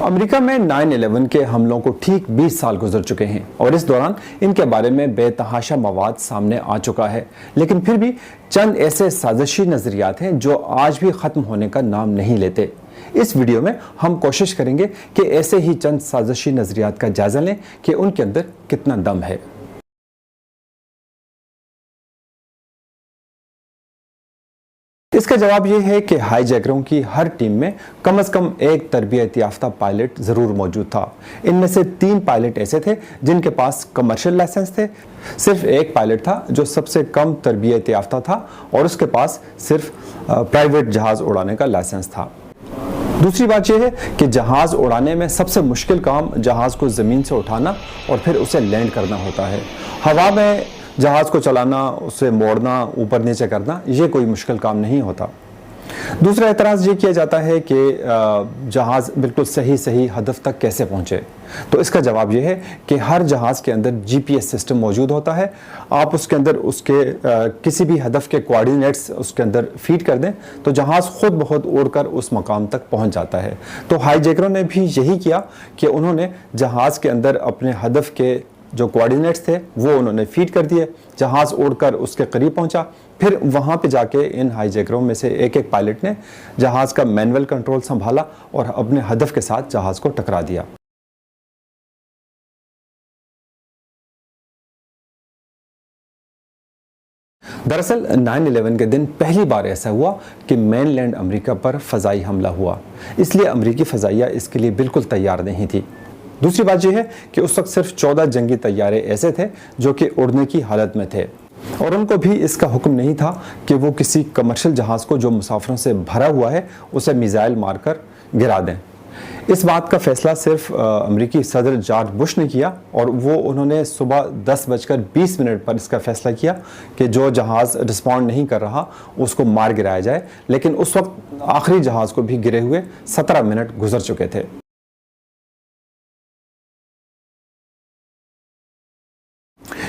America में 9/11 के हमलों को ठीक 20 साल गुजर चुके हैं और इस दौरान इनके बारे में बेतहाशा मवाद सामने आ चुका है, लेकिन फिर भी चंद ऐसे साजिशी नजरियात हैं जो आज भी खत्म होने का नाम नहीं लेते। इस वीडियो में हम कोशिश करेंगे कि ऐसे ही चंद साजिशी नजरियात का जायजा लें कि उनके अंदर कितना दम है। इसका जवाब यह है कि हाईजैकरों की हर टीम में कम से कम एक तरबियत याफ्ता पायलट जरूर मौजूद था। इनमें से 3 पायलट ऐसे थे जिनके पास कमर्शियल लाइसेंस थे, सिर्फ एक पायलट था जो सबसे कम तरबियत याफ्ता था और उसके पास सिर्फ प्राइवेट जहाज उड़ाने का लाइसेंस था। दूसरी बात यह है कि जहाज उड़ाने में सबसे मुश्किल काम जहाज को जमीन से उठाना और फिर उसे लैंड करना होता है। हवा में जहाज को चलाना, उसे मोड़ना, ऊपर नीचे करना, यह कोई मुश्किल काम नहीं होता। दूसरा एतराज़ ये किया जाता है कि जहाज बिल्कुल सही हदफ तक कैसे पहुंचे। तो इसका जवाब यह है कि हर जहाज के अंदर जीपीएस सिस्टम मौजूद होता है। आप उसके अंदर उसके किसी भी हदफ के कोऑर्डिनेट्स उसके अंदर फीड कर दें तो जहाज खुद ब खुद उड़कर उस मकाम तक पहुंच जाता है। तो हाईजैकरों ने भी यही किया कि उन्होंने जहाज के अंदर अपने हदफ के जो कोऑर्डिनेट्स थे वो उन्होंने फीड कर दिए, जहाज उड़कर उसके करीब पहुंचा। फिर वहां पे जाके इन हाईजैकरों में से एक पायलट ने जहाज का मैनुअल कंट्रोल संभाला और अपने हदफ के साथ जहाज को टकरा दिया। दरअसल 9/11 के दिन पहली बार ऐसा हुआ कि मेनलैंड अमेरिका पर फजाई हमला हुआ, इसलिए अमेरिकी फजाइया इसके लिए बिल्कुल तैयार नहीं थी। दूसरी बात यह है कि उस वक्त सिर्फ 14 जंगी तैयारे ऐसे थे जो कि उड़ने की हालत में थे और उनको भी इसका हुक्म नहीं था कि वो किसी कमर्शियल जहाज को जो मुसाफिरों से भरा हुआ है उसे मिसाइल मारकर गिरा दें। इस बात का फैसला सिर्फ अमेरिकी सदर जॉर्ज बुश ने किया और उन्होंने सुबह 10:20 पर इसका फैसला किया कि जो जहाज रिस्पॉन्ड नहीं कर रहा उसको मार गिराया जाए। लेकिन उस वक्त आखिरी जहाज को भी गिरे हुए 17 मिनट गुजर चुके थे।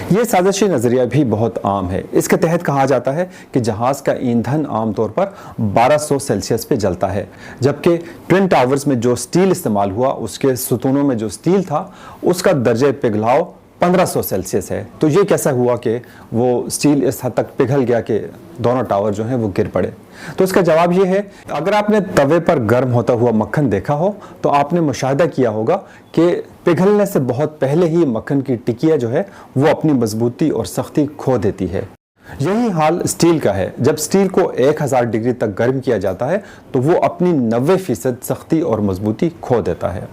ये साजिशी नजरिया भी बहुत आम है। इसके तहत कहा जाता है कि जहाज का ईंधन आमतौर पर 1200 सेल्सियस पे जलता है, जबकि ट्विन टावर्स में जो स्टील इस्तेमाल हुआ उसके सुतूनों में जो स्टील था उसका दर्जे पिघलाव 1500 सेल्सियस है। तो ये कैसा हुआ कि वो स्टील इस हद तक पिघल गया कि दोनों टावर जो हैं वो गिर पड़े। तो इसका जवाब ये है, अगर आपने तवे पर गर्म होता हुआ मक्खन देखा हो तो आपने मुशाहिदा किया होगा कि पिघलने से बहुत पहले ही मक्खन की टिकिया जो है वो अपनी मजबूती और सख्ती खो देती है। यही हाल स्टील का है। जब स्टील को 1000 डिग्री तक गर्म किया जाता है तो वो अपनी 90% सख्ती और मजबूती खो देता है।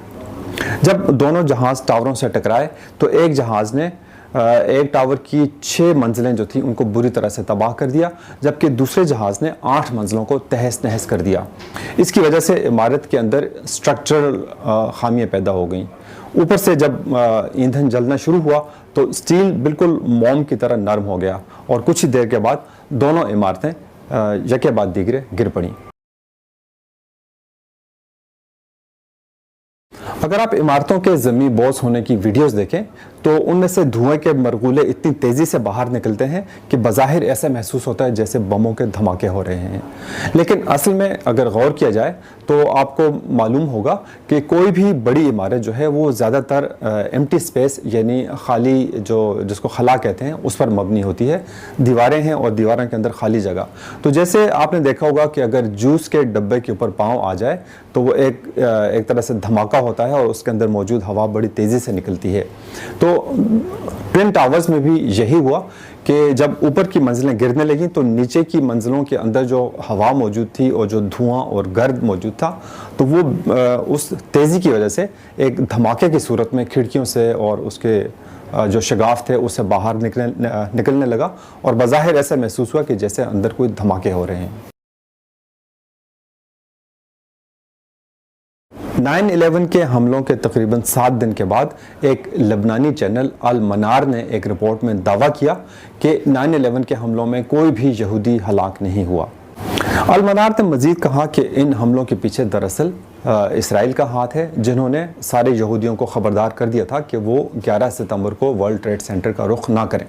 जब दोनों जहाज टावरों से टकराए तो एक जहाज ने एक टावर की 6 मंजिलें जो थी उनको बुरी तरह से तबाह कर दिया, जबकि दूसरे जहाज ने 8 मंजिलों को तहस नहस कर दिया। इसकी वजह से इमारत के अंदर स्ट्रक्चरल खामियां पैदा हो गईं। ऊपर से जब ईंधन जलना शुरू हुआ तो स्टील बिल्कुल मोम की तरह नरम हो गया और कुछ ही देर के बाद दोनों इमारतें यके बाद दीगरे गिर पड़ी। अगर आप इमारतों के ज़मीनी बोझ होने की वीडियोस देखें तो उनमें से धुएं के मरगुले इतनी तेज़ी से बाहर निकलते हैं कि बज़ाहिर ऐसा महसूस होता है जैसे बमों के धमाके हो रहे हैं। लेकिन असल में अगर गौर किया जाए तो आपको मालूम होगा कि कोई भी बड़ी इमारत जो है वो ज़्यादातर एम्प्टी स्पेस यानी खाली जो जिसको खला कहते हैं उस पर मबनी होती है। दीवारें हैं और दीवारों के अंदर खाली जगह। तो जैसे आपने देखा होगा कि अगर जूस के डब्बे के ऊपर पाँव आ जाए तो वो एक तरह से धमाका होता है और उसके अंदर मौजूद हवा बड़ी तेज़ी से निकलती है। तो ट्विन टावर्स में भी यही हुआ कि जब ऊपर की मंजिलें गिरने लगी तो नीचे की मंजिलों के अंदर जो हवा मौजूद थी और जो धुआं और गर्द मौजूद था तो वो उस तेज़ी की वजह से एक धमाके की सूरत में खिड़कियों से और उसके जो शगाफ थे उससे बाहर निकलने लगा और बज़ाहिर ऐसा महसूस हुआ कि जैसे अंदर कोई धमाके हो रहे हैं। 9/11 के हमलों के तकरीबन 7 दिन के बाद एक लबनानी चैनल अल मनार ने एक रिपोर्ट में दावा किया कि 9/11 के हमलों में कोई भी यहूदी हलाक नहीं हुआ। अल मनार ने मजीद कहा कि इन हमलों के पीछे दरअसल इसराइल का हाथ है, जिन्होंने सारे यहूदियों को खबरदार कर दिया था कि वो 11 सितंबर को वर्ल्ड ट्रेड सेंटर का रुख ना करें।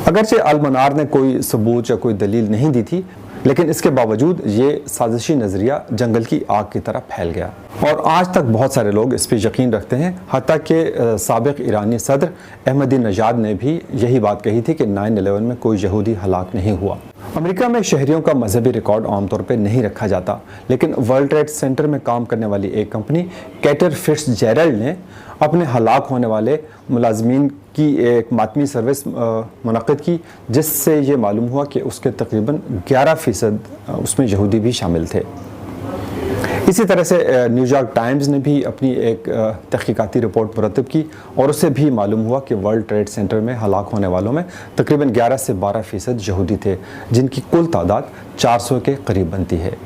अगरचे अल मनार ने कोई सबूत या कोई दलील नहीं दी थी, लेकिन इसके बावजूद ये साजिशी नज़रिया जंगल की आग की तरह फैल गया और आज तक बहुत सारे लोग इस पर यकीन रखते हैं। हत्ता कि साबिक ईरानी सदर अहमदीनजाद ने भी यही बात कही थी कि 9/11 में कोई यहूदी हलाक नहीं हुआ। अमेरिका में शहरियों का मजहबी रिकॉर्ड आमतौर पर नहीं रखा जाता, लेकिन वर्ल्ड ट्रेड सेंटर में काम करने वाली एक कंपनी कैटर फिट्जजेराल्ड ने अपने हलाक होने वाले मुलाजमीन की एक मातमी सर्विस मुनक़िद की, जिससे ये मालूम हुआ कि उसके तकरीबन 11% उसमें यहूदी भी शामिल थे। इसी तरह से न्यूयॉर्क टाइम्स ने भी अपनी एक तहकीकाती रिपोर्ट मुरतब की और उससे भी मालूम हुआ कि वर्ल्ड ट्रेड सेंटर में हलाक होने वालों में तकरीबन 11 से 12% यहूदी थे, जिनकी कुल तादाद 400 के करीब बनती है।